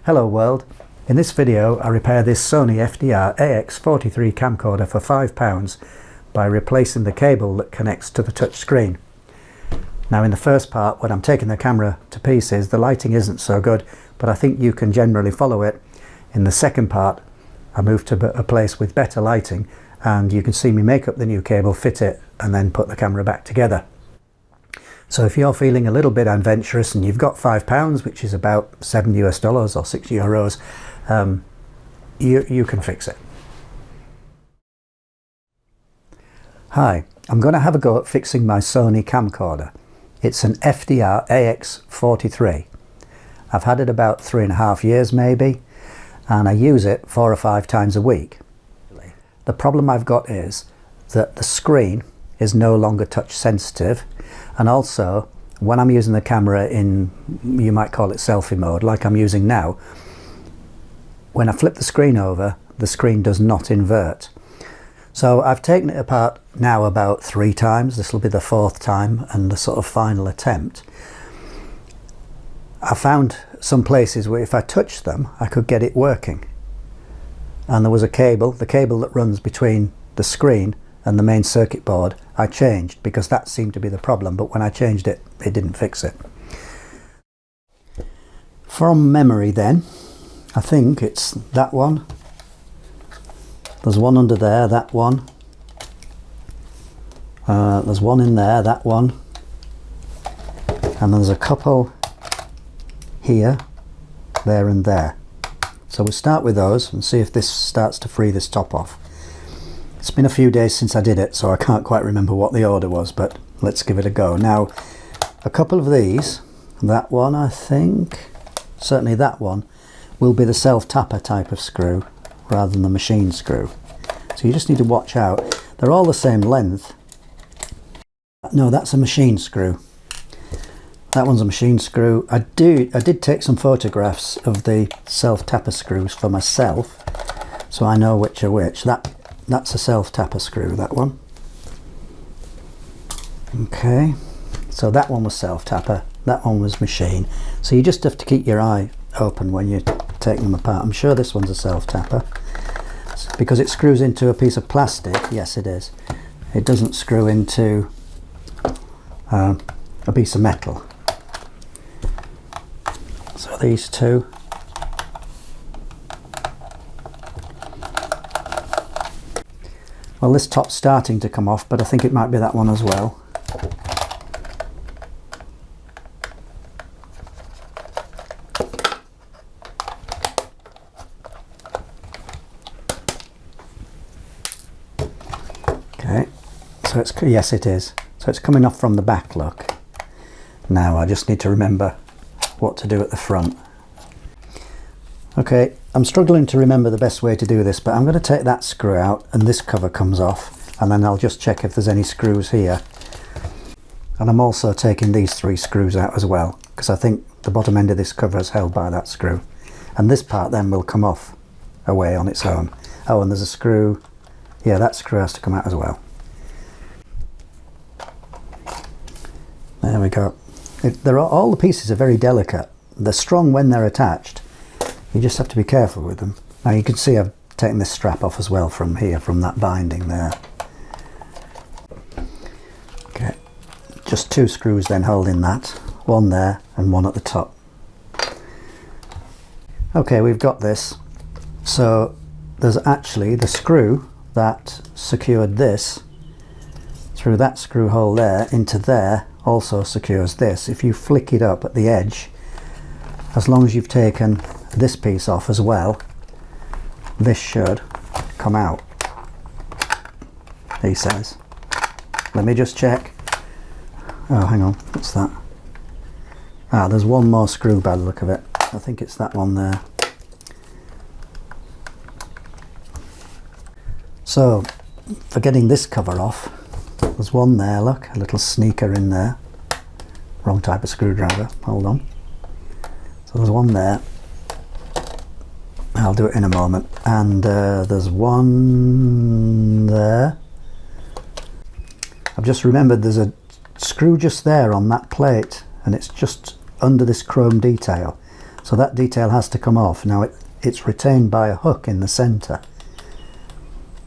Hello world, in this video I repair this Sony FDR AX43 camcorder for £5 by replacing the cable that connects to the touch screen. Now in the first part, when I'm taking the camera to pieces, the lighting isn't so good, but I think you can generally follow it. In the second part I moved to a place with better lighting and you can see me make up the new cable, fit it and then put the camera back together. So if you're feeling a little bit adventurous and you've got £5, which is about $7 US or €6, you can fix it. Hi, I'm going to have a go at fixing my Sony camcorder. It's an FDR AX43. I've had it about 3.5 years maybe, and I use it 4 or 5 times a week. The problem I've got is that the screen is no longer touch sensitive, and also when I'm using the camera in, you might call it selfie mode, like I'm using now, when I flip the screen over, the screen does not invert. So I've taken it apart now about 3 times, this will be the 4th time and the sort of final attempt. I found some places where if I touched them I could get it working, and there was a cable, the cable that runs between the screen and the main circuit board I changed because that seemed to be the problem, but when I changed it, it didn't fix it. From memory then, I think it's that one. There's one under there, that one. There's one in there, that one. And there's a couple here, there and there. So we'll start with those and see if this starts to free this top off. It's been a few days since I did it, so I can't quite remember what the order was, but let's give it a go. Now, a couple of these, that one I think, certainly that one, will be the self-tapper type of screw rather than the machine screw. So you just need to watch out. They're all the same length. No, that's a machine screw. That one's a machine screw. I did take some photographs of the self-tapper screws for myself, so I know which are which. That's a self-tapper screw, that one. Okay, so that one was self-tapper, that one was machine. So you just have to keep your eye open when you take them apart. I'm sure this one's a self-tapper because it screws into a piece of plastic. Yes, it is. It doesn't screw into a piece of metal. So these two. Well, this top's starting to come off, but I think it might be that one as well. Okay, so it's, yes it is. So it's coming off from the back, look. Now I just need to remember what to do at the front. Okay, I'm struggling to remember the best way to do this, but I'm going to take that screw out and this cover comes off, and then I'll just check if there's any screws here. And I'm also taking these 3 screws out as well, because I think the bottom end of this cover is held by that screw. And this part then will come off away on its own. Oh, and there's a screw. Yeah, that screw has to come out as well. There we go. All the pieces are very delicate. They're strong when they're attached. You just have to be careful with them. Now you can see I've taken this strap off as well from here, from that binding there. Okay, just 2 screws then holding that. One there and one at the top. Okay, we've got this. So there's actually the screw that secured this through that screw hole there into there also secures this. If you flick it up at the edge, as long as you've taken this piece off as well, this should come out, he says. Let me just check. Oh, hang on, what's that? Ah, there's one more screw by the look of it. I think it's that one there. So, for getting this cover off, there's one there, look, a little sneaker in there. Wrong type of screwdriver, hold on. So there's one there. I'll do it in a moment. And there's one there. I've just remembered there's a screw just there on that plate, and it's just under this chrome detail. So that detail has to come off. Now it's retained by a hook in the center.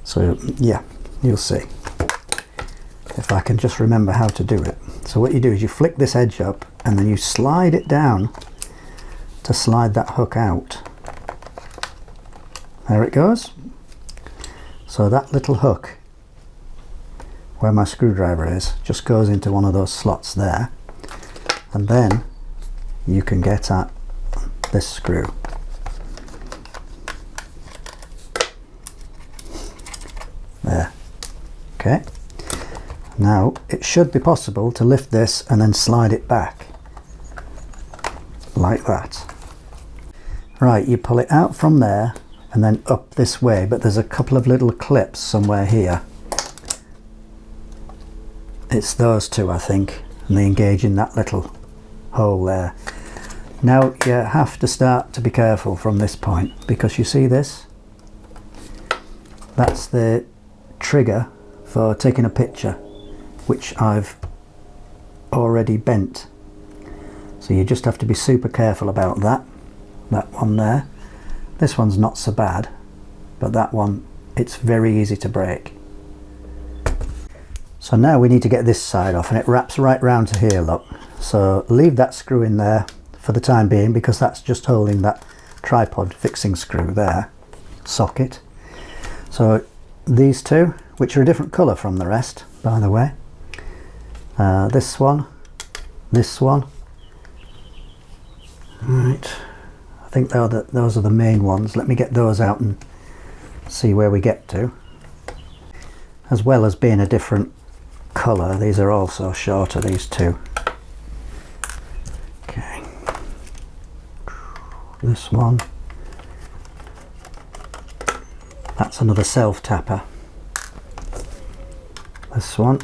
So yeah, you'll see. If I can just remember how to do it. So what you do is you flick this edge up and then you slide it down to slide that hook out. There it goes. So that little hook where my screwdriver is just goes into one of those slots there, and then you can get at this screw. There. Okay. Now it should be possible to lift this and then slide it back like that. Right, you pull it out from there and then up this way, but there's a couple of little clips somewhere here. It's those two, I think, and they engage in that little hole there. Now you have to start to be careful from this point, because you see this? That's the trigger for taking a picture, which I've already bent. So you just have to be super careful about that. That one there. This one's not so bad, but that one, it's very easy to break. So now we need to get this side off, and it wraps right round to here, look. So leave that screw in there for the time being, because that's just holding that tripod fixing screw there, socket. So these two, which are a different colour from the rest, by the way. This one. Right. I think those are the main ones. Let me get those out and see where we get to. As well as being a different colour, these are also shorter, these two. Okay. This one. That's another self-tapper. This one.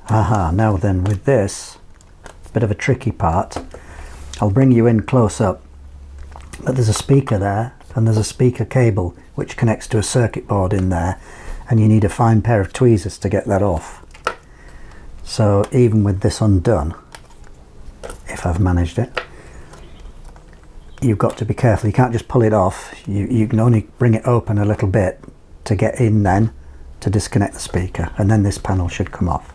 Aha, now then, with this, bit of a tricky part. I'll bring you in close up, but there's a speaker there, and there's a speaker cable which connects to a circuit board in there, and you need a fine pair of tweezers to get that off. So even with this undone, if I've managed it, you've got to be careful. You can't just pull it off. You can only bring it open a little bit to get in then to disconnect the speaker, and then this panel should come off.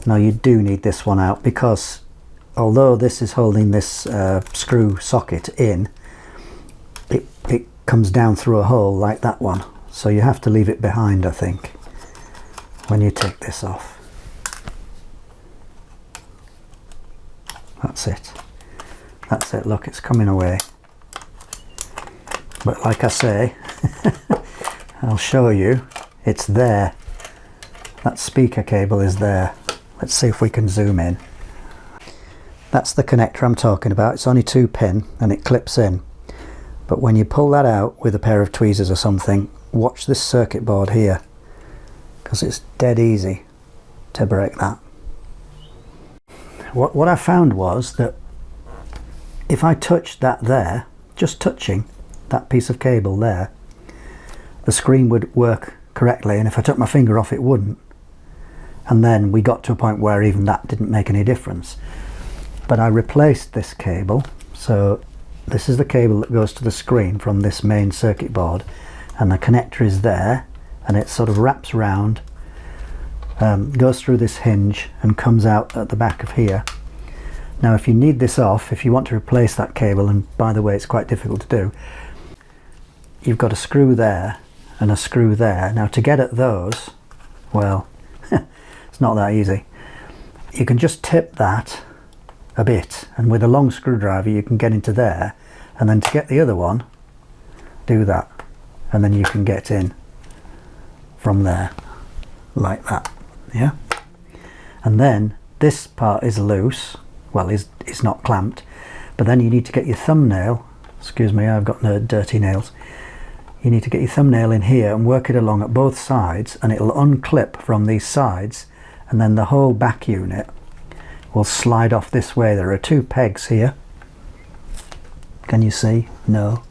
Now you do need this one out, because although this is holding this screw socket in, it comes down through a hole like that one. So you have to leave it behind, I think, when you take this off. That's it. That's it, look, it's coming away. But like I say, I'll show you, it's there. That speaker cable is there. Let's see if we can zoom in. That's the connector I'm talking about. It's only 2 pin and it clips in. But when you pull that out with a pair of tweezers or something, watch this circuit board here, because it's dead easy to break that. What I found was that if I touched that there, just touching that piece of cable there, the screen would work correctly, and if I took my finger off it wouldn't. And then we got to a point where even that didn't make any difference. But I replaced this cable, so this is the cable that goes to the screen from this main circuit board, and the connector is there, and it sort of wraps around, goes through this hinge and comes out at the back of here. Now if you need this off, if you want to replace that cable, and by the way it's quite difficult to do, you've got a screw there and a screw there. Now to get at those, well, it's not that easy. You can just tip that a bit, and with a long screwdriver you can get into there, and then to get the other one, do that, and then you can get in from there like that. Yeah, and then this part is loose, well, it's not clamped, but then you need to get your thumbnail, excuse me, I've got no dirty nails, you need to get your thumbnail in here and work it along at both sides, and it'll unclip from these sides, and then the whole back unit will slide off this way. There are 2 pegs here. Can you see? No.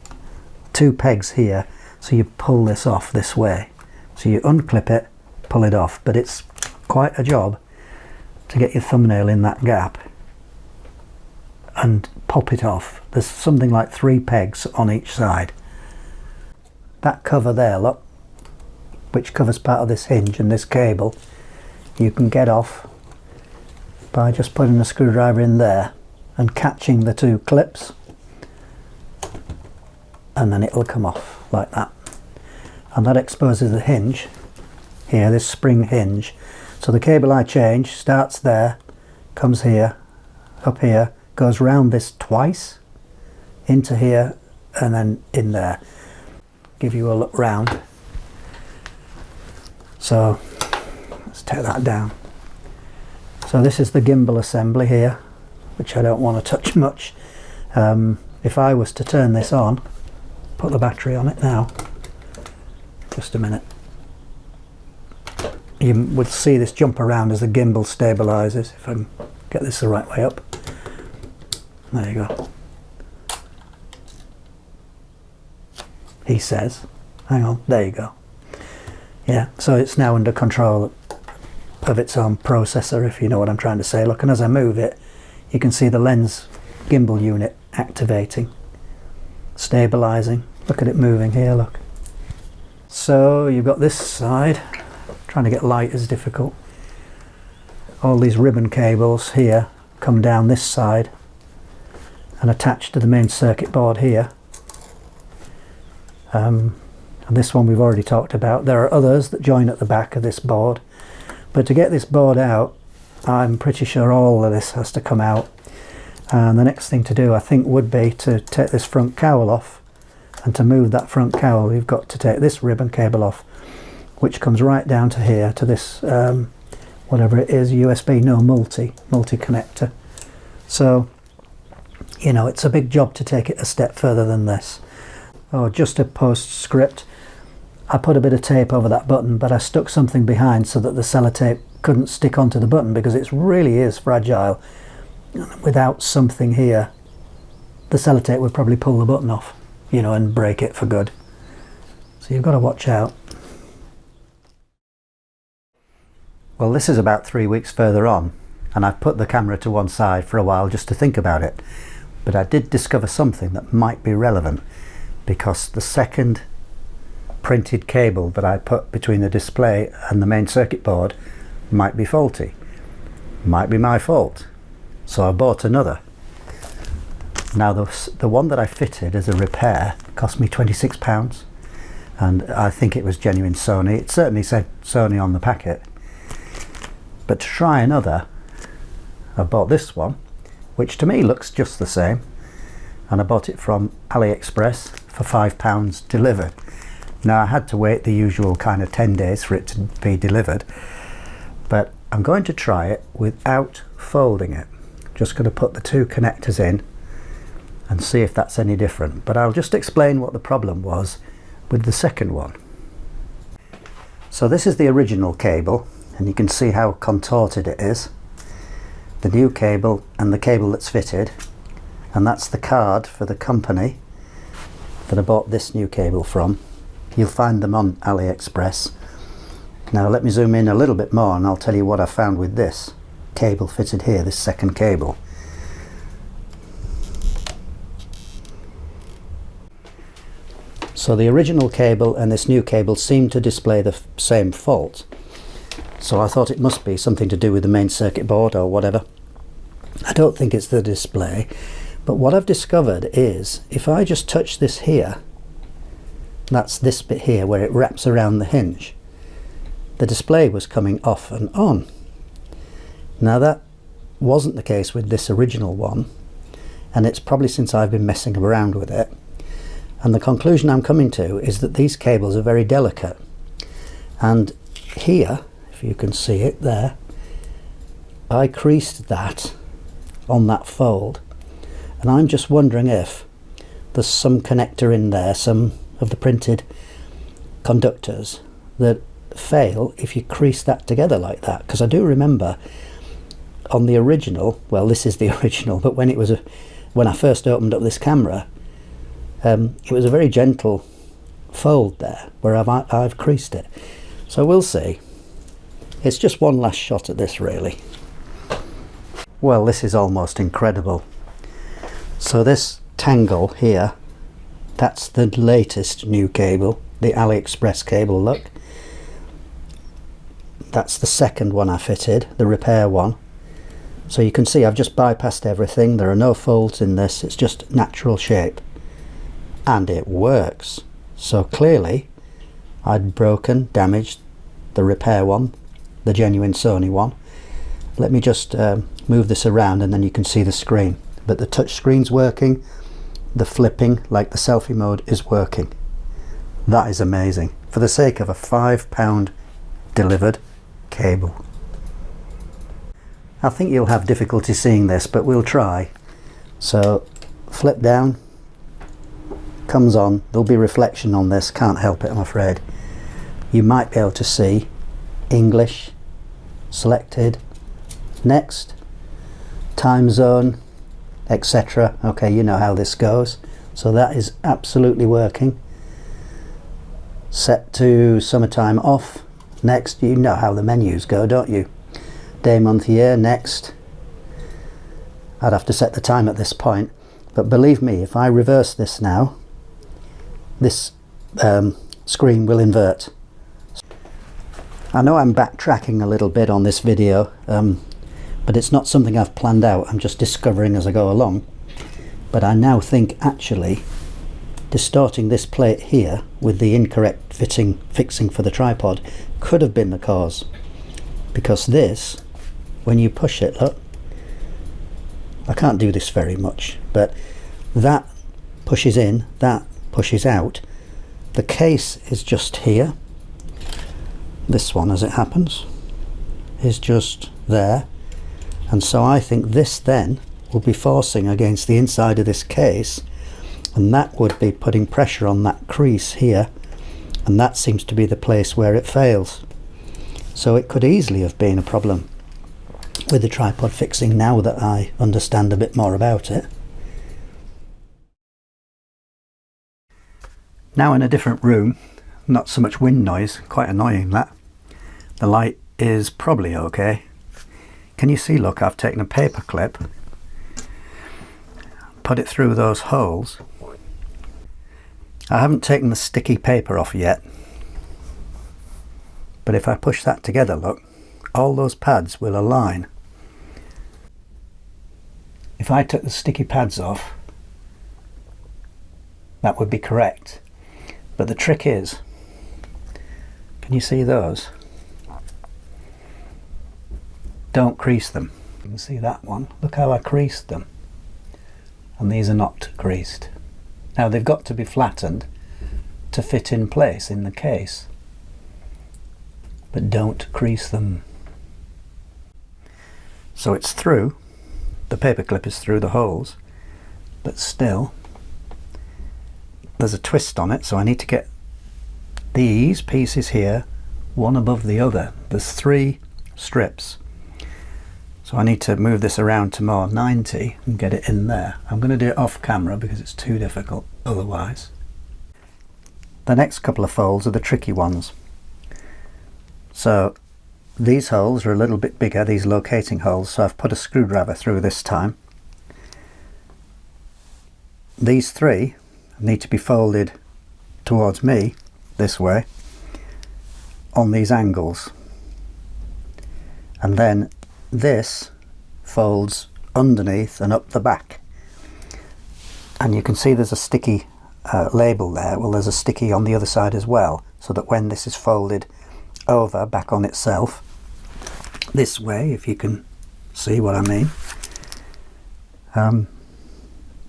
2 pegs here, so you pull this off this way. So you unclip it pull it off, but it's quite a job to get your thumbnail in that gap and pop it off. There's something like 3 pegs on each side. That cover there, look, which covers part of this hinge and this cable, you can get off by just putting a screwdriver in there and catching the 2 clips, and then it'll come off like that. And that exposes the hinge here, this spring hinge. So the cable I change starts there, comes here, up here, goes round this twice, into here, and then in there. Give you a look round. So let's take that down. So this is the gimbal assembly here, which I don't want to touch much. If I was to turn this on, put the battery on it now, just a minute, you would see this jump around as the gimbal stabilizes. If I can get this the right way up, there you go. He says, hang on, there you go. Yeah, so it's now under control of its own processor, if you know what I'm trying to say. Look, and as I move it, you can see the lens gimbal unit activating, stabilizing. Look at it moving here, look. So you've got this side. Trying to get light is difficult. All these ribbon cables here come down this side and attach to the main circuit board here. And this one we've already talked about. There are others that join at the back of this board, but to get this board out, I'm pretty sure all of this has to come out. And the next thing to do, I think, would be to take this front cowl off. And to move that front cowl, you've got to take this ribbon cable off, which comes right down to here, to this whatever it is, USB no multi connector. So, you know, it's a big job to take it a step further than this. Oh, just a postscript. I put a bit of tape over that button, but I stuck something behind so that the sellotape couldn't stick onto the button, because it really is fragile. Without something here, the sellotape would probably pull the button off, you know, and break it for good. So you've got to watch out. Well, this is about 3 weeks further on, and I've put the camera to one side for a while just to think about it. But I did discover something that might be relevant, because the second printed cable that I put between the display and the main circuit board might be faulty. Might be my fault. So I bought another. Now the one that I fitted as a repair cost me £26, and I think it was genuine Sony. It certainly said Sony on the packet. But to try another, I bought this one, which to me looks just the same, and I bought it from AliExpress for £5 delivered. Now I had to wait the usual kind of 10 days for it to be delivered, but I'm going to try it without folding it. Just going to put the 2 connectors in and see if that's any different. But I'll just explain what the problem was with the second one. So this is the original cable, and you can see how contorted it is. The new cable and the cable that's fitted, and that's the card for the company that I bought this new cable from. You'll find them on AliExpress. Now let me zoom in a little bit more and I'll tell you what I found with this cable fitted here, this second cable. So the original cable and this new cable seem to display the same fault. So I thought it must be something to do with the main circuit board or whatever. I don't think it's the display, but what I've discovered is if I just touch this here, that's this bit here where it wraps around the hinge, the display was coming off and on. Now that wasn't the case with this original one, and it's probably since I've been messing around with it. And the conclusion I'm coming to is that these cables are very delicate. And here, if you can see it there, I creased that on that fold, and I'm just wondering if there's some connector in there, some of the printed conductors that fail if you crease that together like that. Because I do remember on the original, well, this is the original, but when I first opened up this camera, it was a very gentle fold there where I've creased it. So we'll see. it's just one last shot at this really. Well, this is almost incredible. So this tangle here, that's the latest new cable, the AliExpress cable, look. That's the second one I fitted, the repair one. So you can see I've just bypassed everything, there are no folds in this, it's just natural shape. And it works. So clearly I'd broken, damaged the repair one, the genuine Sony one. Let me just move this around and then you can see the screen. But the touch screen's working, the flipping, like the selfie mode, is working. That is amazing. For the sake of a £5 delivered cable. I think you'll have difficulty seeing this, but we'll try. So flip down, comes on, there'll be reflection on this, can't help it I'm afraid. You might be able to see English selected, next, time zone, etc. Okay, you know how this goes. So that is absolutely working. Set to summertime off, next. You know how the menus go, don't you? Day, month, year, next. I'd have to set the time at this point, but believe me, if I reverse this now, this screen will invert. I know I'm backtracking a little bit on this video, but it's not something I've planned out, I'm just discovering as I go along. But I now think actually distorting this plate here with the incorrect fixing for the tripod could have been the cause, because this, when you push it, look, I can't do this very much, but that pushes in, that pushes out. The case is just here. This one, as it happens, is just there, and so I think this then will be forcing against the inside of this case, and that would be putting pressure on that crease here, and that seems to be the place where it fails. So it could easily have been a problem with the tripod fixing, now that I understand a bit more about it. Now in a different room, not so much wind noise, quite annoying that. The light is probably okay. Can you see, look, I've taken a paper clip, put it through those holes. I haven't taken the sticky paper off yet, but if I push that together, look, all those pads will align. If I took the sticky pads off, that would be correct. But the trick is, can you see those? Don't crease them. You can see that one. Look how I creased them. And these are not creased. Now they've got to be flattened to fit in place in the case. But don't crease them. So it's through. The paper clip is through the holes, but still there's a twist on it, so I need to get these pieces here one above the other. There's 3 strips, so I need to move this around to more 90 and get it in there. I'm going to do it off camera because it's too difficult otherwise. The next couple of folds are the tricky ones. So these holes are a little bit bigger, these locating holes, so I've put a screwdriver through this time. These 3 need to be folded towards me, this way, on these angles. And then this folds underneath and up the back. And you can see there's a sticky label there. Well, there's a sticky on the other side as well, so that when this is folded over, back on itself, this way, if you can see what I mean,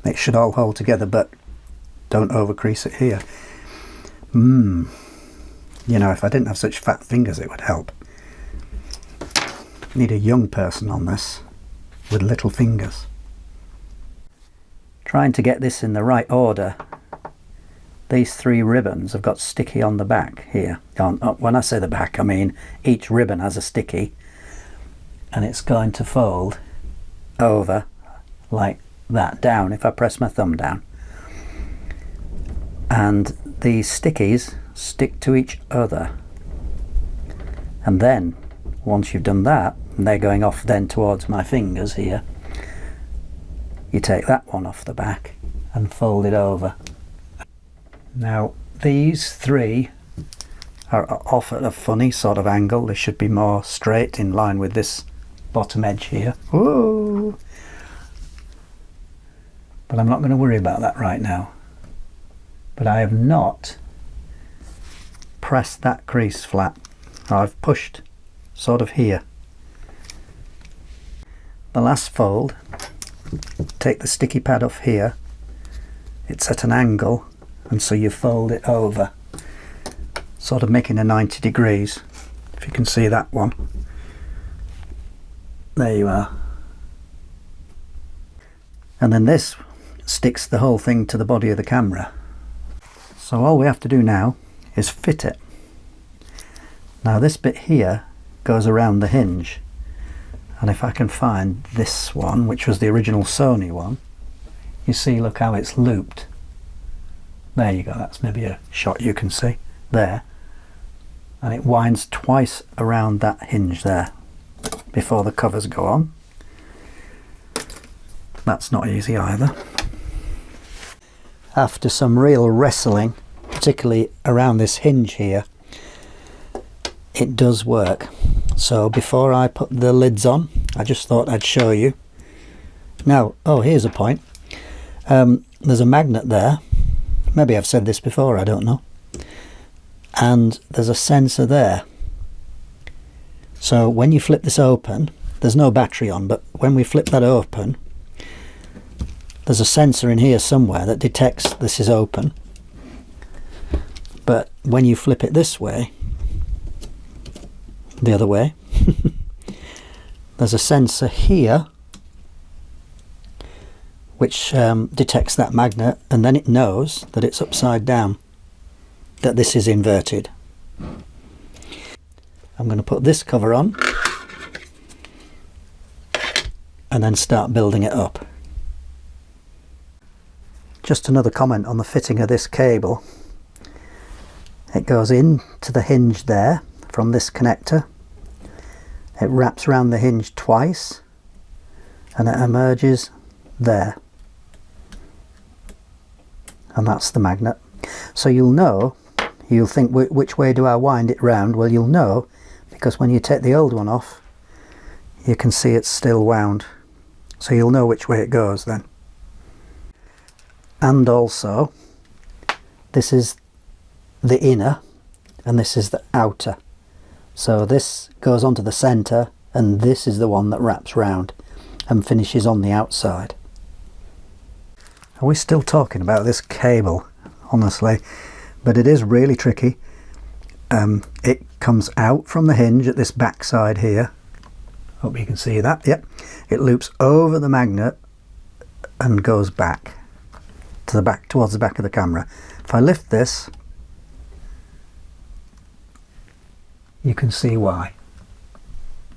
it should all hold together, but don't over crease it here. You know, if I didn't have such fat fingers it would help. Need a young person on this with little fingers. Trying to get this in the right order. These 3 ribbons have got sticky on the back here. When I say the back, I mean each ribbon has a sticky, and it's going to fold over like that down if I press my thumb down. And these stickies stick to each other, and then once you've done that, and they're going off then towards my fingers here, you take that one off the back and fold it over. Now these three are off at a funny sort of angle. They should be more straight in line with this bottom edge here. Whoa! But I'm not going to worry about that right now. But I have not pressed that crease flat. I've pushed sort of here. The last fold, take the sticky pad off here. It's at an angle, and so you fold it over, sort of making a 90 degrees, if you can see that one. There you are. And then this sticks the whole thing to the body of the camera. So all we have to do now is fit it. Now this bit here goes around the hinge, and if I can find this one, which was the original Sony one, you see, look how it's looped. There you go, that's maybe a shot you can see there. And it winds twice around that hinge there before the covers go on. That's not easy either. After some real wrestling, particularly around this hinge here, it does work. So before I put the lids on, I just thought I'd show you. Now, oh, here's a point. There's a magnet there. Maybe I've said this before, I don't know. And there's a sensor there. So when you flip this open, there's no battery on, but when we flip that open, there's a sensor in here somewhere that detects this is open. But when you flip it this way, the other way, there's a sensor here which detects that magnet, and then it knows that it's upside down, that this is inverted. I'm going to put this cover on and then start building it up. Just another comment on the fitting of this cable. It goes into the hinge there from this connector. It wraps around the hinge twice and it emerges there. And that's the magnet. So you'll know, you'll think, which way do I wind it round? Well, you'll know, because when you take the old one off, you can see it's still wound. So you'll know which way it goes then. And also, this is the inner and this is the outer. So this goes onto the centre, and this is the one that wraps round and finishes on the outside. Are we still talking about this cable? Honestly, but it is really tricky. It comes out from the hinge at this back side here. Hope you can see that. Yep. It loops over the magnet and goes back to the back, towards the back of the camera. If I lift this, you can see why.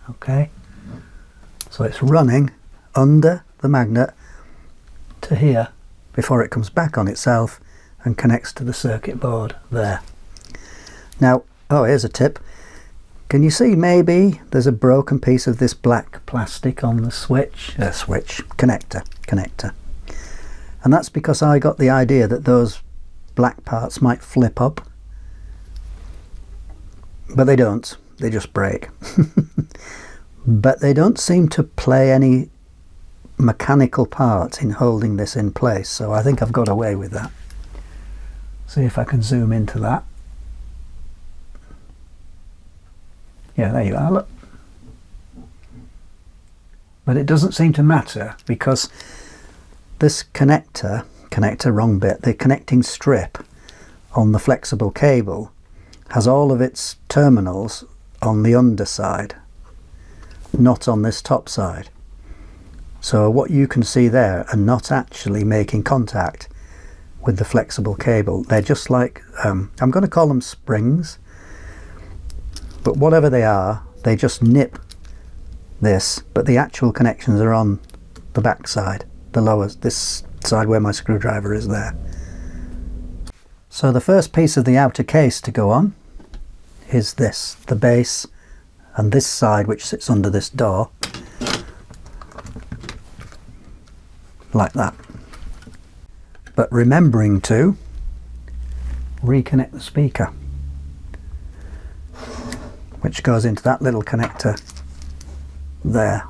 Okay, so it's running under the magnet to here before it comes back on itself and connects to the circuit board there. Now, oh, here's a tip. Can you see maybe there's a broken piece of this black plastic on the connector. And that's because I got the idea that those black parts might flip up, but they don't, they just break. But they don't seem to play any mechanical part in holding this in place, so I think I've got away with that. See if I can zoom into that. Yeah, there you are, look. But it doesn't seem to matter, because this connector, wrong bit, the connecting strip on the flexible cable has all of its terminals on the underside, not on this top side. So what you can see there are not actually making contact with the flexible cable. They're just like, I'm going to call them springs, but whatever they are, they just nip this, but the actual connections are on the back side, the lower, this side where my screwdriver is there. So the first piece of the outer case to go on is this, the base and this side which sits under this door, like that. But remembering to reconnect the speaker, which goes into that little connector there.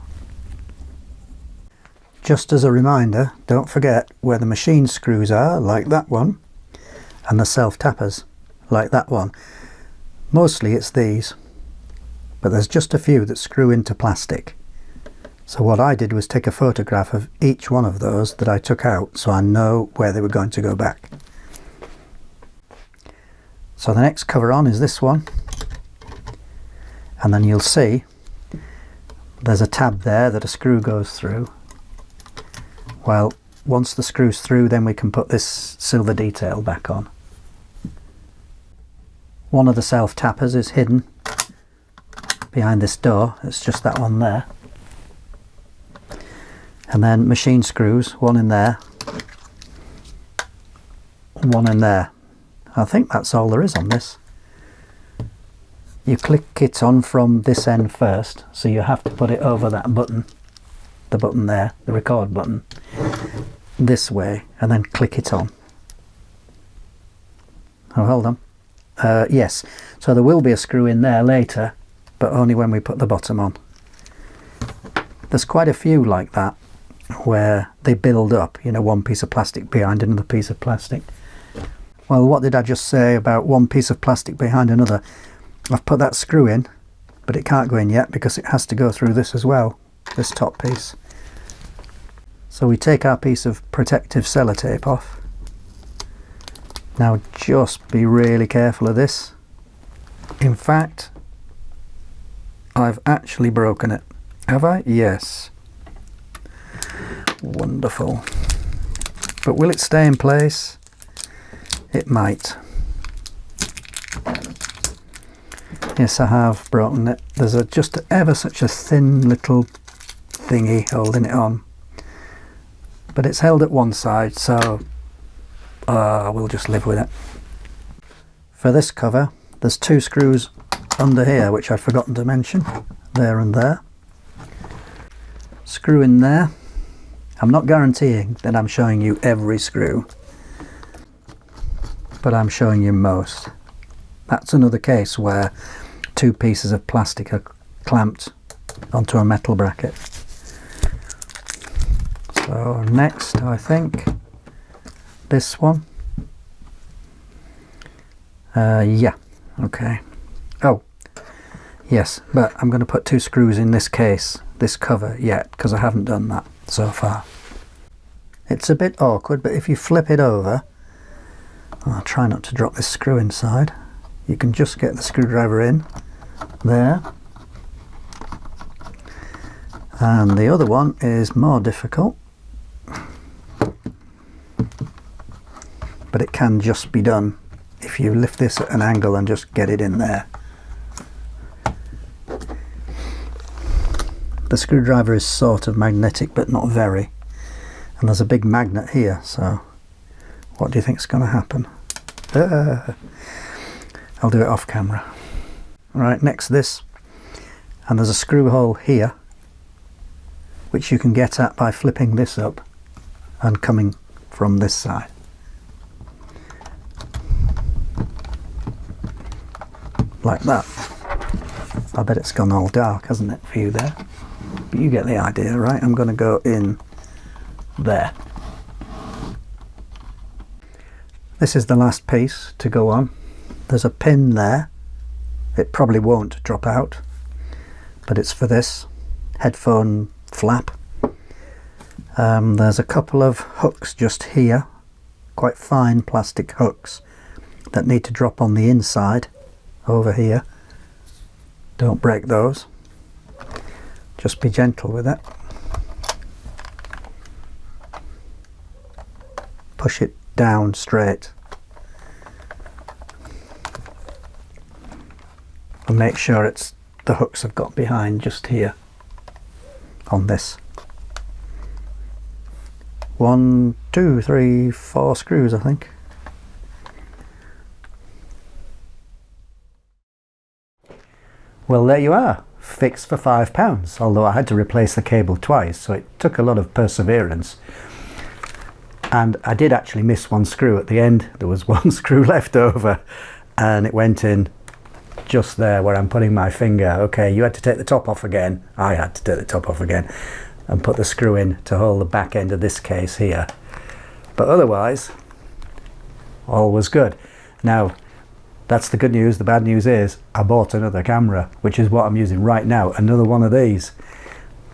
Just as a reminder, don't forget where the machine screws are, like that one, and the self-tappers, like that one. Mostly it's these, but there's just a few that screw into plastic. So what I did was take a photograph of each one of those that I took out, so I know where they were going to go back. So the next cover on is this one, and then you'll see there's a tab there that a screw goes through. Well, once the screw's through, then we can put this silver detail back on. One of the self-tappers is hidden behind this door. It's just that one there. And then machine screws, one in there, one in there. I think that's all there is on this. You click it on from this end first, so you have to put it over that button, the button there, the record button, this way, and then click it on. Oh, hold on. Yes, so there will be a screw in there later, but only when we put the bottom on. There's quite a few like that, where they build up, you know, one piece of plastic behind another piece of plastic. Well, what did I just say about one piece of plastic behind another? I've put that screw in, but it can't go in yet because it has to go through this as well, this top piece. So we take our piece of protective sellotape off. Now just be really careful of this. In fact, I've actually broken it. Have I? Yes. Wonderful. But will it stay in place? It might. Yes, I have broken it. There's just ever such a thin little thingy holding it on. But it's held at one side, so we'll just live with it. For this cover, there's two screws under here, which I'd forgotten to mention. There and there. Screw in there. I'm not guaranteeing that I'm showing you every screw, but I'm showing you most. That's another case where two pieces of plastic are clamped onto a metal bracket. So next, I think this one. Yeah, okay. Oh, yes, but I'm going to put two screws in this case, this cover, yet, because I haven't done that so far. It's a bit awkward, but if you flip it over, I'll try not to drop this screw inside. You can just get the screwdriver in there. And the other one is more difficult, but it can just be done if you lift this at an angle and just get it in there. The screwdriver is sort of magnetic, but not very. And there's a big magnet here, so what do you think is going to happen? I'll do it off camera. Right, next this, and there's a screw hole here, which you can get at by flipping this up and coming from this side. Like that. I bet it's gone all dark, hasn't it, for you there? But you get the idea, right? I'm going to go in there. This is the last piece to go on. There's a pin there. It probably won't drop out, but it's for this headphone flap. There's a couple of hooks just here, quite fine plastic hooks that need to drop on the inside over here. Don't break those. Just be gentle with it. Push it down straight. And make sure it's the hooks I've got behind just here on this. 1, 2, 3, 4 screws, I think. Well, there you are. fixed for £5, although I had to replace the cable twice, so it took a lot of perseverance. And I did actually miss one screw at the end. There was one screw left over, and it went in just there where I'm putting my finger. Okay, you had to take the top off again. I had to take the top off again and put the screw in to hold the back end of this case here. But otherwise, all was good. Now, that's the good news. The bad news is I bought another camera, which is what I'm using right now, another one of these,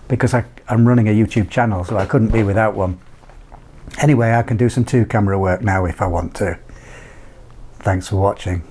because I'm running a YouTube channel, so I couldn't be without one. Anyway, I can do some 2-camera work now if I want to. Thanks for watching.